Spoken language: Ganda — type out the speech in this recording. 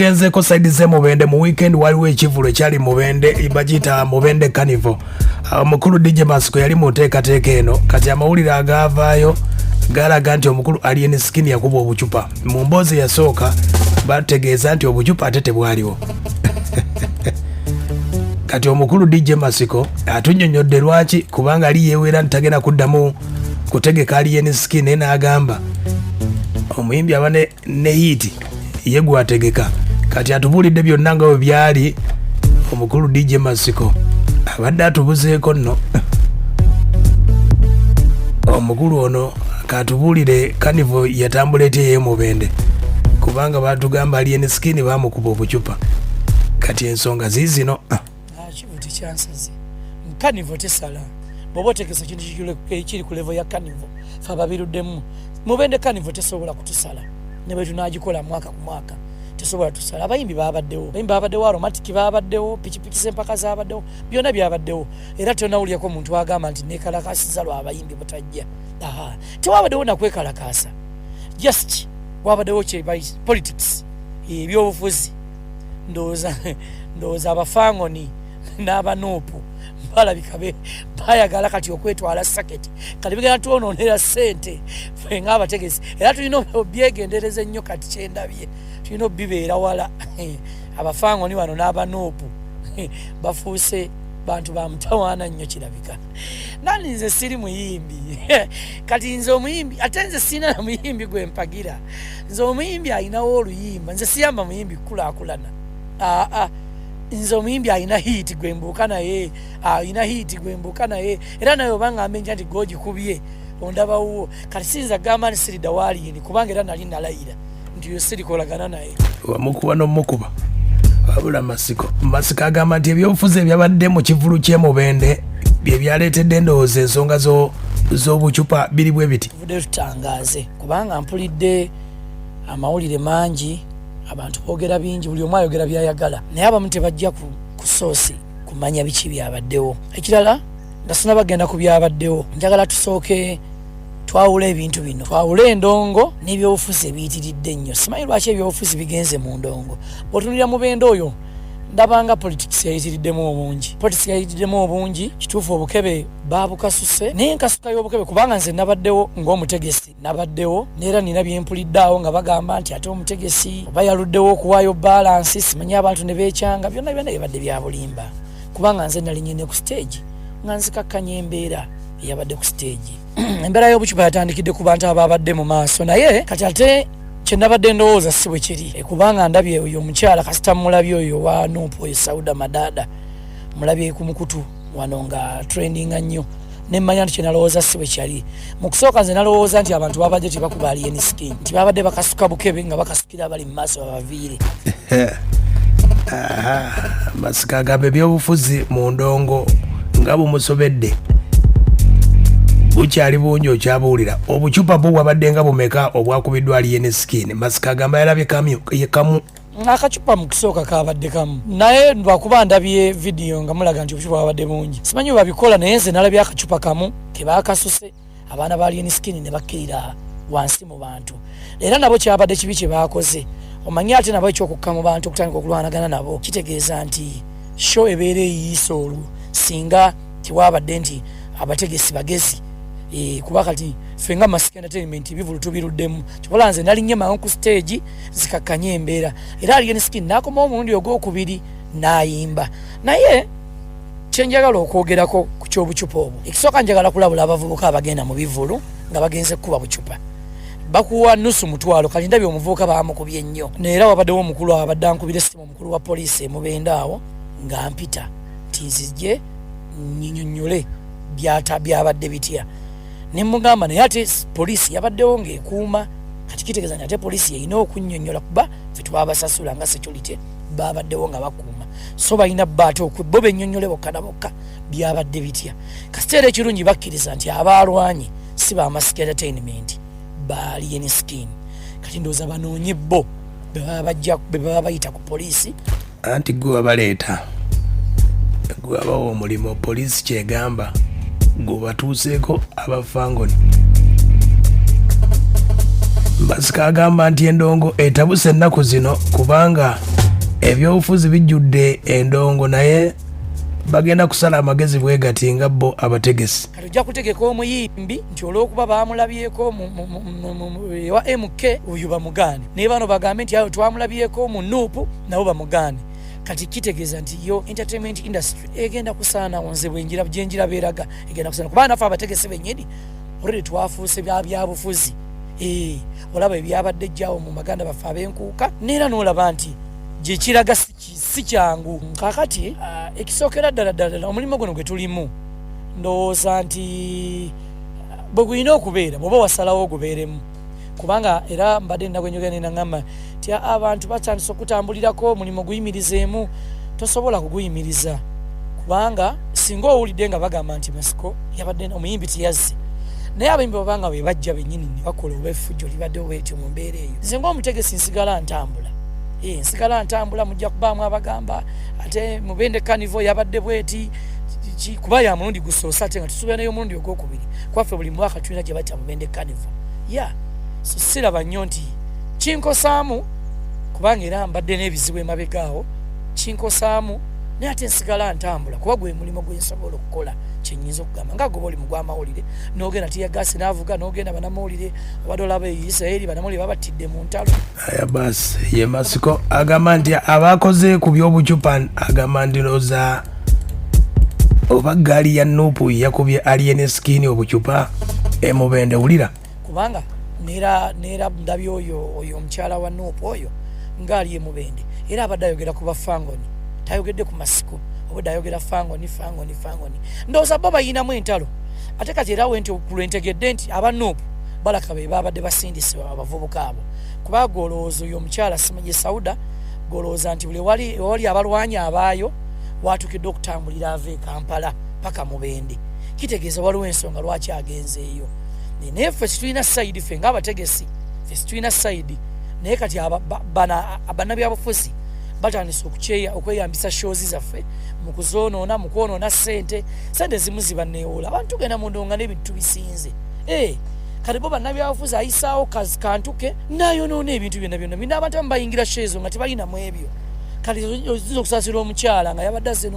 Genzeko side ze Mubende mu weekend waliwo ekivulo kyali Mubende ibajita Mubende Carnival. Omukulu DJ Masiko yali muteekateeka eno kati amawulire agavaayo galaga nti omukulu Alien Skin yakuba obucupa. Mu mboozi yasooka bategeeza nti obucupa ate tebwaliwo. Kati omukulu DJ Masiko atunnyonnyodde lwaki kubanga ali yeewera ntagenda kuddamu kutegeka Alien Skin n'agamba omuyimbi aba ne hiti ye gwategeka. Kati atubulidde byonna nga bwe byali omukulu DJ Masiko abadde atubuzeeko nno. Omukulu ono katubulire Carnival yatambula eti ye Mubende kubanga batugamba Alien Skin bamukuba obucupa. Kati ensonga zizino kivuti kyansaze Carnival tesala bobo tekesa kintu kiri ku level ya Carnival fa babiruddemu Mubende Carnival tesobola kutusala ne bwe tunagikola mwaka ku mwaka tesobola tusala. Abayimbi babaddewo aromatic babaddewo pikipiki z'empaka zabaddewo byonna byabaddewo era tonawulyako muntu agamba nti nekalakasiza lwa abayimbi butajja. Tewabaddewo nakwekalakasa just wabaddewo politics ebyobufuzi ndowooza abafangoni n'abanuupu balabika bayagala kati okwetwala saketi kati bigenda twonoonera ssente ffe ng'abategesi era tulina obyegendereza ennyo kati kyendabye tulina obibeera wala. Abafangoni wano n'abanuupu bafuuse bantu ba mutawaana nnyo kirabika. Nani nze siri muyimbi kati nze omuyimbi ate nze sina na muyimbi gwe mpagira. Nze omuyimbi ayinawo oluyimba nze siyamba muyimbi kulaakulana. Nze omuyimbi ayina hiti gwembuuka naye era naye obanga amenja nti gogikubye ondabawo kati siyinza gamba nti siri dawaliini kubanga era nali nalayira nti yo sirikolagana naye wamukuba n'omukuba wabula Masiko agamba nti ebyobufuzi ebyabadde mu kivulu ky'e Mubende bye byaleetedde endowooza ensonga z'obucupa biri bwe biti. Tuvudde tutangaaze kubanga mpulidde amawulire mangi abantu boogera bingi buli omu ayogera byayagala naye abamu tebajja ku soosi kumanya biki byabaddewo. Ekirala nga sinabagenda ku byabaddewo njagala tusooke twawula ebintu bino twawula endongo n'ebyobufuzi ebiyitiridde ennyo. Simanyi lwaki ebyobufuzi bigenze mu ndongo. Bw'otunulira Mubende oyo ndabanga politics yayitiriddemu obungi. Kituufu obukebe babukasuse naye enkasuka y'obukebe kubanga nze nabaddewo ng'omutegesi nabaddewo neera nina byempuliddeawo nga bagamba nti ate omutegesi oba yaluddewo okuwaayo balansi simanyi abantu ne beekyanga byonna bibadde bya bulimba kubanga nze nali nyine ku stage nga nzikakkanya embeera eyabadde ku stage. Embeera y'obucupa yatandikidde ku bantu ababadde mu maaso naye kati ate kyenabadde ndowooza si bwe kiri kubanga ndabye oyo omukyala kasita mulabye oyo wa Nuupu oyo Sauda Madada mulabye ku mukutu wano nga trendinga nnyo nemmanya nti kyenalowooza si bwe kyali. Mu kusooka nze nalowooza nti abantu babadde tebakuba Alien Skin nti babadde bakasuka bukebe nga bakasukira abali mu maaso babaviire. Masiko agamba ebyobufuzi mu ndongo nga bumusobedde bukyali bungi okyabuwulira. Obucupa bwo bwabadde nga bumeka obwakubiddwa Alien Skin. Masiko agamba yalabye kamu akacupa mu kusooka kabadde kamu naye lwakuba ndabye vidiyo nga mulaga nti obucupa bwabadde bungi simanyi babikola naye nze nalabye akacupa kamu kebakasuse abaana ba Alien Skin ne bakkirira wansi mu bantu era nabo kyabadde kibi kye bakoze. Omanyi ate nabo ekyokukka mu bantu okutandika okulwanagana nabo kitegeeza nti show ebeera eyiisa olwo singa tiwabadde nti abategesi bagezi kuba kati ffe nga Masiko Entertainment bivulu tubiruddemu kikola nze nali nnyo mangu ku stage zikakkanya embeera era Alien Skin n'akoma omulundi ogwokubiri n'ayimba. Naye kyenjagala okwogerako ku ky'obucupa obwo ekisooka njagala kulabula abavubuka abagenda mu bivulu nga bagenze kukuba bucupa bakuwa nusu mutwalo kati ndabye omuvubuka bamukubye nnyo neera wabaddewo omukulu abadde ankubira essimu omukulu wa poliisi e Mubende awo nga mpita nti nzije nnyonnyole byabadde bitya ne mugamba naye ate poliisi yabaddewo ng'ekuuma kati kitegeeza nti ate poliisi yeyina okunnyonnyola kuba ffe twabasasula nga security babaddewo nga bakuuma so balina baate bo bennyonnyole bokka na bokka byabadde bitya. Kasiteera ekirungi bakkiriza nti abalwanye si ba Masiko Entertainment ba Alien Skin kati ndowooza banoonye bo be baba bayita ku poliisi anti gwe wabaleeta gwe wabawa omulimu poliisi kyegamba gwe batuuseeko abafangoni Masiko agamba nti endongo etabuse ennaku zino kubanga ebyobufuzi bijjudde endongo naye bagenda kusala amagezi bwe gati nga bo abategesi. Kati ojja kutegeka omuyimbi nti olw'okuba baamulabyeko ewa MK oyo bamugaane, naye bano bagambe nti ayo twamulabyeko mu Nuupu nabo bamugaane. Kati kitegeeza nti yo entertainment industry egenda kusaana wonzebwa enjira gyenjira beeraga egenda kusaana kubanga naffe abategesi bennyini olwedi twafuuse byabufuzi. Olaba ebyabadde jjaawo mu baganda baffe ab'enkuuka neera n'olaba nti gyekiraga si kyangu. Kaakati ekisookera ddala omulimu guno gwe tulimu ndowooza nti bwe gulina okubeera bw'oba wasalawo ogubeeremu, kubanga era mbadde nagwenjogera nenaŋŋamba nti abantu batandise okutambulirako omulimu guyimirizeemu, tosobola kuguyimiriza kubanga singa owulidde nga bagamba nti Masiko yabadde omuyimbi teyazze, naye abayimbi babanga bwe bajja bennyini ne bakola obweffujjo libadde bwetyo mu mbeera eyo, nze ng'omutegesi nsigala ntambula mujja kubaamu abagamba ate Mubende Carnival yabadde bweti kuba ya mulundi gusoosa ate nga tusuubira nayo omulundi ogwokubiri kwaffe buli mwaka tulina gye bayita Mubende Carnival. So siraba nnyo nti kinkosaamu kubanga era mbadde n'ebizibu emabegaawo kinkosaamu, naye ate nsigala ntambula kuba gwe mulimu gwe nsobola okukola kyenyinza okugamba nga goba oli mugwa amawulire n'ogenda tiyagasi n'avuga n'ogenda banamawulire abadde olaba Isirayiri banamawulire babatidde mu ntalo. Aya basi ye Masiko agamba nti abakoze ku by'obucupa agamba nti noza oba gaali ya Nuupu yakubye Alien Skin obucupa Mubende wulira kubanga neera ndabye oyo omukyala wa Nuupu oyo ngaali Mubende era abadde ayogera ku bafangoni tayogedde ku Masiko obadde ayogera fangoni. Ndowooza bo bayinamu entalo ate kati era lwentegedde nti aba Nuupu balaka be babadde basindisibwa abavubuka abo kuba golowooza oyo omukyala Simaye Sauda golowooza nti buli wali abalwanyi abaayo watukidde okutambulira ava e Kampala paka Mubende, kitegeeza waliwo ensonga lwaki agenzeeyo. Naye ffe situlina sayidi ffe ng'abategesi ffe situlina sayidi, naye kati bannabyabufuzi batandise okweyambisa shoozi zaffe mu kuzoonoona mu kwonoona ssente ezimu ziba neewola abantu tugenda mu ndonga n'ebintu bisinze. Kati bo bannabyabufuzi ayisaawo kantuke n'ayonoona ebintu byonna bina abantu abamu bayingira sheezo nga tebalinamu ebyo, kati oyinza okusaasira omukyala nga yabadde azze